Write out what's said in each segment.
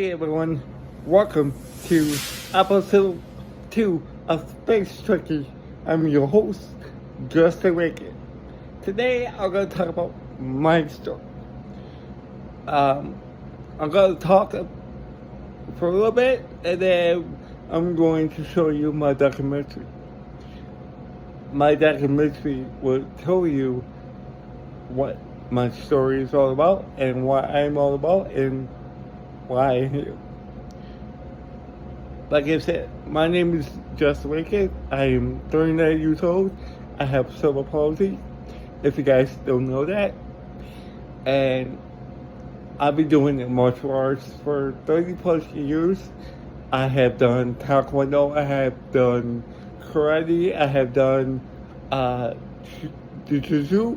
Hey everyone, welcome to episode 2 of Space Turkey. I'm your host, Justin Wicked. Today I'm going to talk about my story. I'm going to talk for a little bit and then I'm going to show you my documentary. My documentary will tell you what my story is all about and what I'm all about and why I'm here. Like I said, my name is Justin Wicked. I am 39 years old. I have cerebral palsy, if you guys don't know that. And I've been doing martial arts for 30 plus years. I have done Taekwondo, I have done karate, I have done Jiu-Jitsu.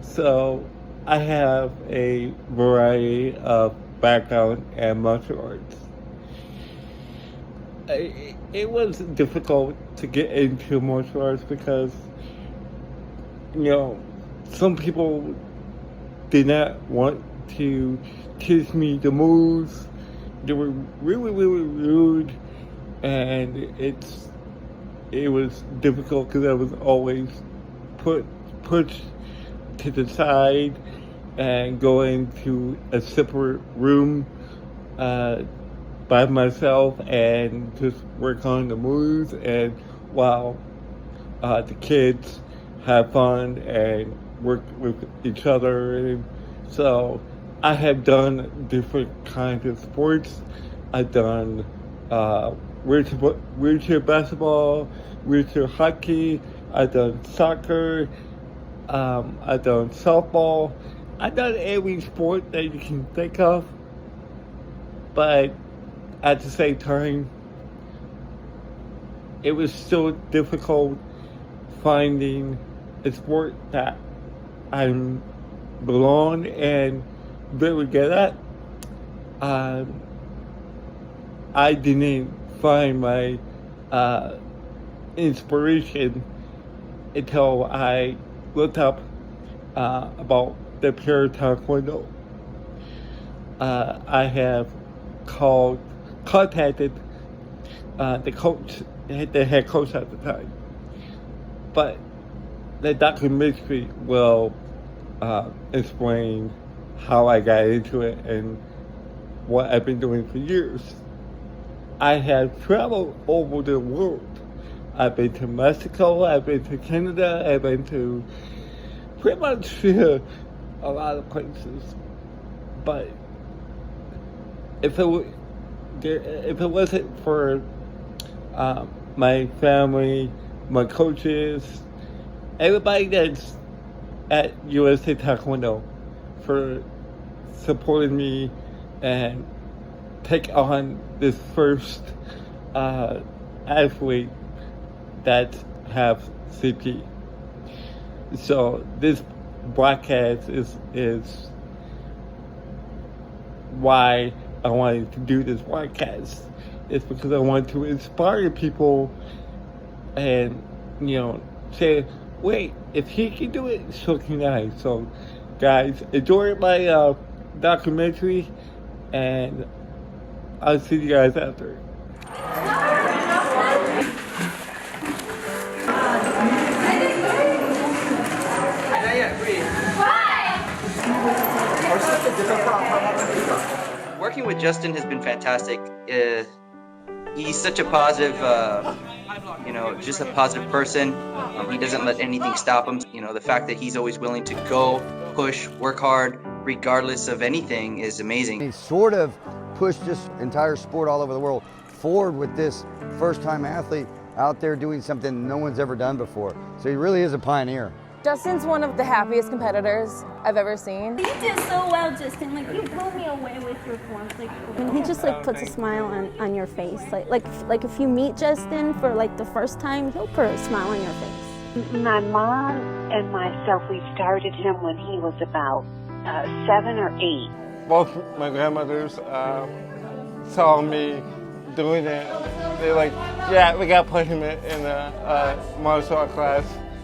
So I have a variety of background and martial arts. It was difficult to get into martial arts because, some people did not want to teach me the moves. They were really, really rude, and it was difficult because I was always pushed to the side and go into a separate room by myself and just work on the moves and while the kids have fun and work with each other. And so I have done different kinds of sports. I've done wheelchair basketball, wheelchair hockey, I've done soccer, I've done softball. I've done every sport that you can think of, but at the same time, it was still difficult finding a sport that I belong and very good at. I didn't find my inspiration until I looked up about the pure Taekwondo. I have contacted the coach, the head coach at the time. But the documentary will explain how I got into it and what I've been doing for years. I have traveled over the world. I've been to Mexico, I've been to Canada, I've been to pretty much a lot of places. But if it wasn't for my family, my coaches, everybody that's at USA Taekwondo for supporting me and take on this first athlete that have CP. So this broadcast is why I wanted to do this broadcast. It's because I want to inspire people and, say, wait, if he can do it, so can I. So, guys, enjoy my documentary, and I'll see you guys after. Working with Justin has been fantastic. He's such a positive, just a positive person. He doesn't let anything stop him. The fact that he's always willing to go, push, work hard, regardless of anything is amazing. He sort of pushed this entire sport all over the world forward with this first-time athlete out there doing something no one's ever done before. So he really is a pioneer. Justin's one of the happiest competitors I've ever seen. You did so well, Justin. You blew me away with your forms. He just puts a smile on your face. Like if you meet Justin for the first time, he'll put a smile on your face. My mom and myself, we started him when he was about 7 or 8. Both my grandmothers saw me doing it. They're like, yeah, we gotta put him in a martial art class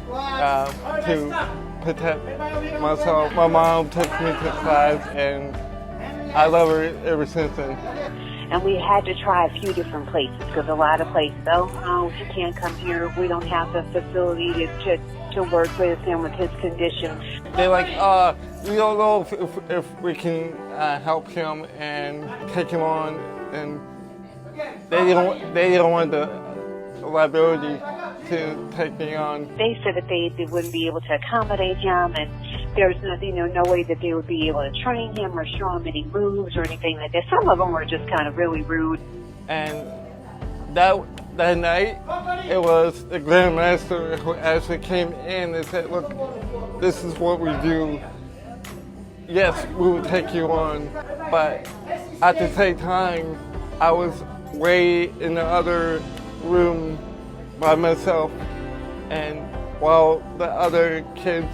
to protect myself. My mom took me to class and I love her ever since then. And we had to try a few different places because a lot of places, oh, he can't come here. We don't have the facility to work with him with his condition. They're like, we don't know if we can help him and take him on, and they don't want the liability to take me on. They said that they wouldn't be able to accommodate him, and there's no way that they would be able to train him or show him any moves or anything like that. Some of them were just kind of really rude. And that night, it was the Grandmaster who actually came in and said, look, this is what we do. Yes, we will take you on, but at the same time, I was way in the other room by myself, and while the other kids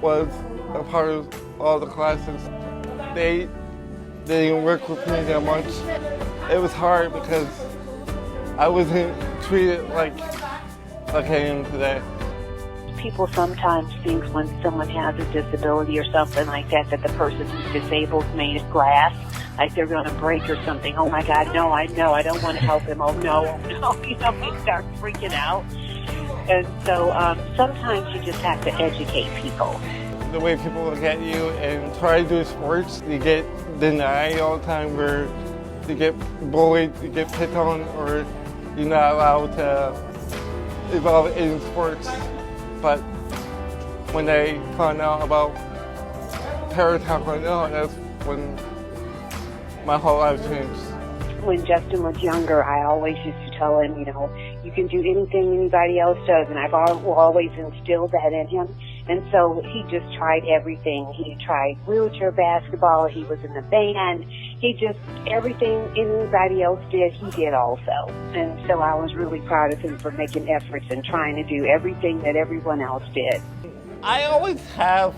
was a part of all the classes, they didn't work with me that much. It was hard because I wasn't treated like I am today. People sometimes think when someone has a disability or something like that, that the person who's disabled is made of glass, like they're going to break or something. Oh my God, no, I don't want to help him. Oh no, he starts freaking out. And so sometimes you just have to educate people. The way people look at you and try to do sports, you get denied all the time, where you get bullied, you get picked on, or you're not allowed to evolve in sports. But when they found out about para-taekwondo, that's when my whole life changed. When Justin was younger, I always used to tell him, you can do anything anybody else does, and I've always instilled that in him. And so he just tried everything. He tried wheelchair basketball, he was in the band, everything anybody else did, he did also. And so I was really proud of him for making efforts and trying to do everything that everyone else did. I always have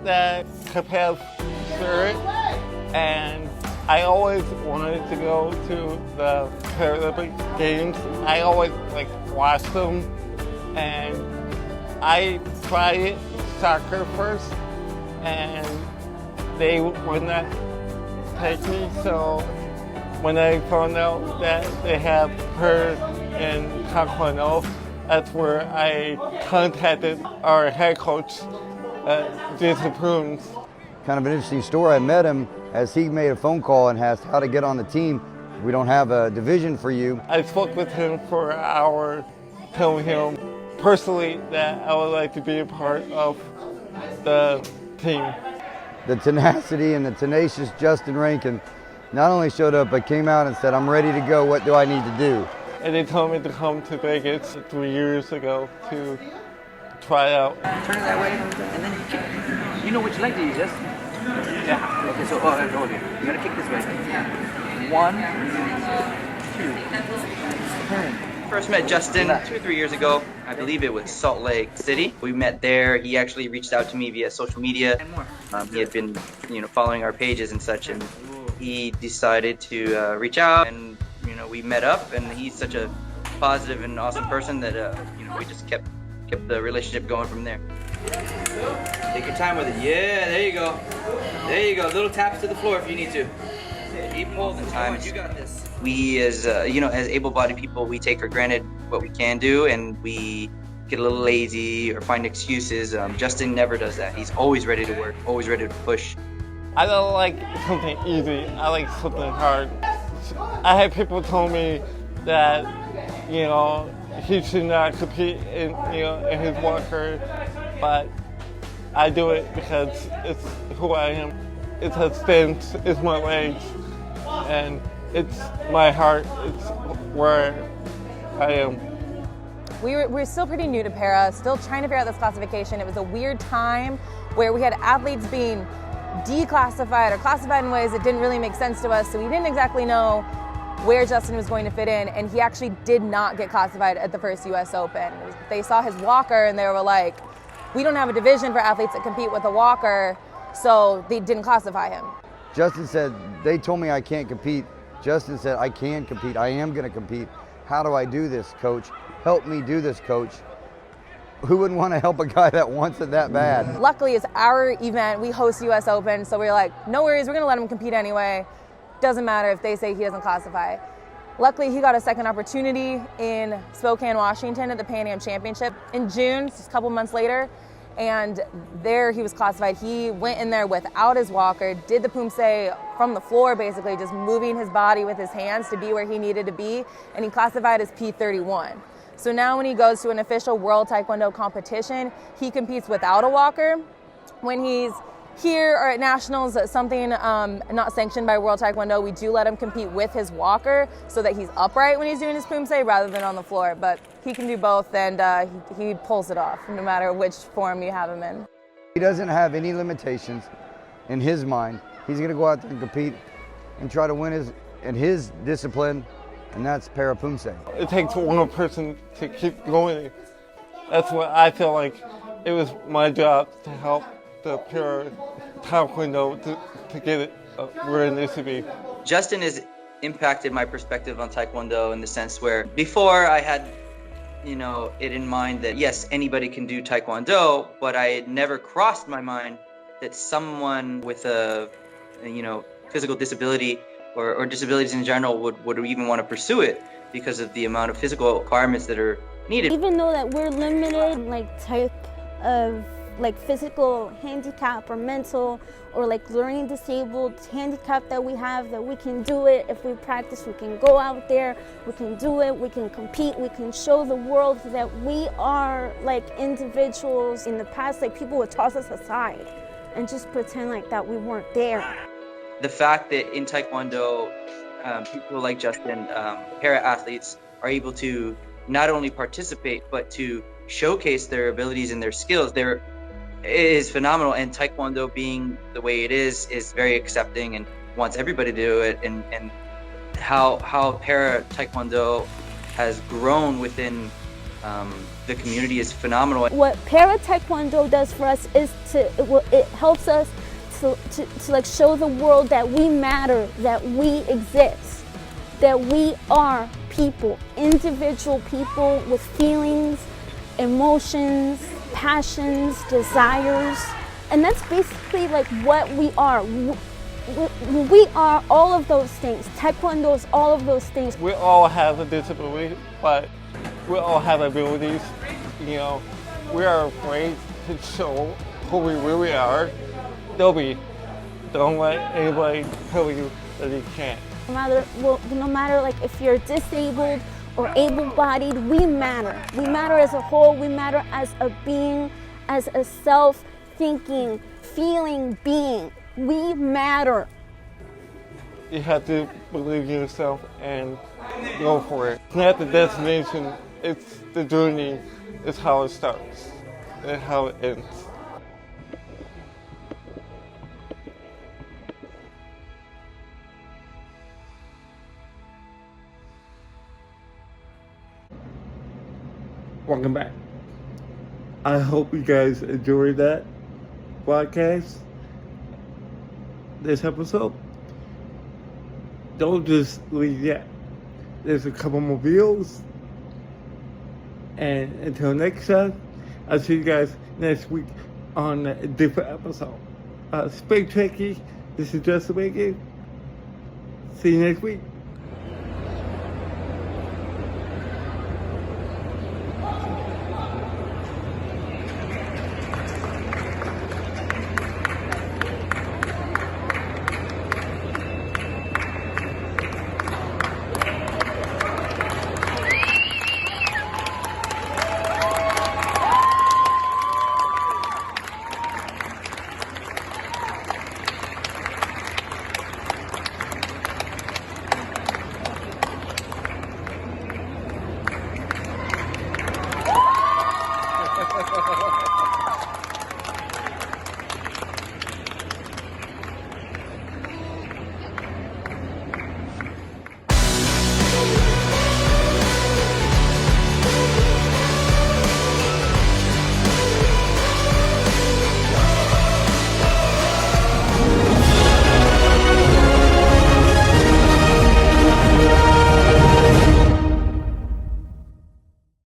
that competitive spirit, and I always wanted to go to the Paralympic Games. I always watch them, and I tried soccer first, and they would not take me. So when I found out that they have her in Taekwondo, that's where I contacted our head coach, Jason Prunes. Kind of an interesting story. I met him as he made a phone call and asked how to get on the team. We don't have a division for you. I spoke with him for an hour, telling him personally that I would like to be a part of the team. The tenacity and the tenacious Justin Rankin not only showed up, but came out and said, I'm ready to go, what do I need to do? And they told me to come to Vegas 3 years ago to try out. Turn it that way, and then you kick. You know which leg to use, yes? Yeah. Okay, so, hold on. You gotta kick this way. 1, 2, turn. First met Justin 2 or 3 years ago. I believe it was Salt Lake City. We met there. He actually reached out to me via social media. He had been, following our pages and such, and he decided to reach out, and we met up. And he's such a positive and awesome person that we just kept the relationship going from there. Take your time with it. Yeah, there you go. There you go. Little taps to the floor if you need to. Keep holding time. You got this. We, as able-bodied people, we take for granted what we can do, and we get a little lazy or find excuses. Justin never does that. He's always ready to work, always ready to push. I don't like something easy. I like something hard. I had people tell me that, he should not compete in his walker, but I do it because it's who I am. It's a stance, it's my legs, and it's my heart. It's where I am. We're still pretty new to para, still trying to figure out this classification. It was a weird time where we had athletes being declassified or classified in ways that didn't really make sense to us, so we didn't exactly know where Justin was going to fit in, and he actually did not get classified at the first US Open. They saw his walker and they were like, we don't have a division for athletes that compete with a walker, so they didn't classify him. Justin said, they told me I can't compete. Justin said, I can compete, I am gonna compete. How do I do this, coach? Help me do this, coach. Who wouldn't want to help a guy that wants it that bad? Luckily, it's our event. We host US Open, so we're like, no worries, we're gonna let him compete anyway. Doesn't matter if they say he doesn't classify. Luckily, he got a second opportunity in Spokane, Washington at the Pan Am Championship in June, just a couple months later. And there he was classified. He went in there without his walker, did the Poomsae from the floor, basically just moving his body with his hands to be where he needed to be, and he classified as P31. So now when he goes to an official World Taekwondo competition, he competes without a walker. When he's here or at nationals, something not sanctioned by World Taekwondo, we do let him compete with his walker so that he's upright when he's doing his Poomsae rather than on the floor. But he can do both, and he pulls it off no matter which form you have him in. He doesn't have any limitations in his mind. He's going to go out there and compete and try to win in his discipline, and that's Para Poomsae. It takes one person to keep going. That's what I feel like it was my job to help the Para Taekwondo to get it where it needs to be. Justin has impacted my perspective on Taekwondo in the sense where before I had, it in mind that yes, anybody can do Taekwondo, but I had never crossed my mind that someone with a, physical disability or disabilities in general would even want to pursue it because of the amount of physical requirements that are needed. Even though that we're limited, type of physical handicap or mental or learning disabled handicap that we have, that we can do it. If we practice, we can go out there, we can do it, we can compete, we can show the world that we are individuals. In the past, people would toss us aside and just pretend that we weren't there. The fact that in Taekwondo, people like Justin, para-athletes, are able to not only participate, but to showcase their abilities and their skills, is phenomenal. And Taekwondo, being the way it is very accepting and wants everybody to do it. And how para Taekwondo has grown within the community is phenomenal. What para Taekwondo does for us is it helps us to show the world that we matter, that we exist, that we are people, individual people with feelings, emotions, passions, desires, and that's basically what we are. We are all of those things. Taekwondo is all of those things. We all have a disability, but we all have abilities. We are afraid to show who we really are. Don't let anybody tell you that you can't. No matter if you're disabled or able-bodied, we matter. We matter as a whole. We matter as a being, as a self-thinking, feeling being. We matter. You have to believe in yourself and go for it. It's not the destination, it's the journey. It's how it starts and how it ends. Welcome back. I hope you guys enjoyed that podcast, this episode. Don't just leave yet. There's a couple more videos. And until next time, I'll see you guys next week on a different episode. Stay tricky. This is Justin Bacon. See you next week.